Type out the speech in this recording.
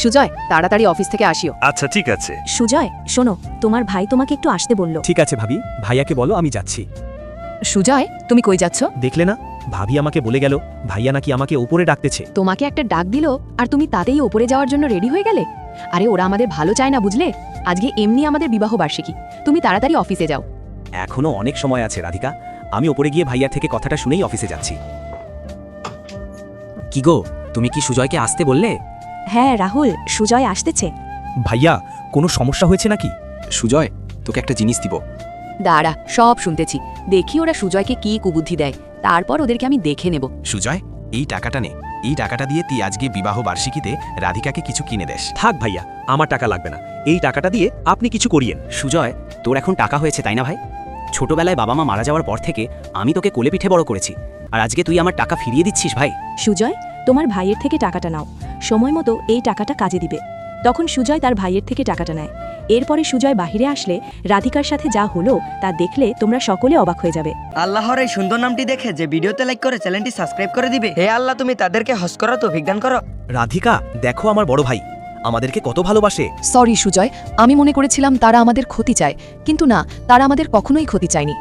সুজয় তাড়াতাড়ি অফিস থেকে আসিও। আচ্ছা ঠিক আছে। সুজয় শোনো, তোমার ভাই তোমাকে একটু আসতে বলল। ঠিক আছে ভাবি, ভাইয়াকে বলো আমি যাচ্ছি। সুজয় তুমি কই যাচ্ছ? দেখলে না, ভাবি আমাকে বলে গেল ভাইয়া নাকি আমাকে ওপরে ডাকতেছে। তোমাকে একটা ডাক দিল আর তুমি তাতেই ওপরে যাওয়ার জন্য রেডি হয়ে গেলে? আরে ওরা আমাদের ভালো চায় না বুঝলে। আজকে এমনি আমাদের বিবাহ বার্ষিকী, তুমি তাড়াতাড়ি অফিসে যাও। এখনো অনেক সময় আছে রাধিকা, আমি ওপরে গিয়ে ভাইয়া থেকে কথাটা শুনেই অফিসে যাচ্ছি। কি গো, তুমি কি সুজয়কে আসতে বললে? হ্যাঁ রাহুল, সুজয় আসতেছে। ভাইয়া কোনো সমস্যা হয়েছে নাকি? সুজয়, তোকে একটা জিনিস দিব। দাঁড়া, সব শুনতেছি। দেখি ওরা সুজয়কে কি কুবুদ্ধি দেয়, তারপর ওদেরকে আমি দেখে নেব। সুজয়, এই টাকাটা নে। এই টাকাটা দিয়ে তুই আজকে বিবাহ বার্ষিকীতে রাধিকাকে কিছু কিনে দেস। থাক ভাইয়া, আমার টাকা লাগবে না, এই টাকাটা দিয়ে আপনি কিছু করিয়েন। সুজয়, তোর এখন টাকা হয়েছে তাই না ভাই? ছোটবেলায় বাবা মা মারা যাওয়ার পর থেকে আমি তোকে কোলে পিঠে বড় করেছি, আর আজকে তুই আমার টাকা ফিরিয়ে দিচ্ছিস ভাই। সুজয়, তোমার ভাইয়ের থেকে টাকাটা নাও, সময় মতো এই টাকাটা কাজে দিবে। তখন সুজয় তার ভাইয়ের থেকে টাকাটা নেয়। এরপরে সুজয় বাহিরে আসলে রাধিকার সাথে যা হলো তা দেখলে তোমরা সকলে অবাক হয়ে যাবে। আল্লাহর এই সুন্দর নামটি দেখে যে ভিডিওতে লাইক করে চ্যানেলটি সাবস্ক্রাইব করে দিবে। হে আল্লাহ, তুমি তাদেরকে হজ করো, তৌফিক দান করো। রাধিকা, দেখো আমার বড় ভাই আমাদেরকে কত ভালোবাসে। সরি সুজয়, আমি মনে করেছিলাম তারা আমাদের ক্ষতি চায়, কিন্তু না, তারা আমাদের কখনোই ক্ষতি চায়নি।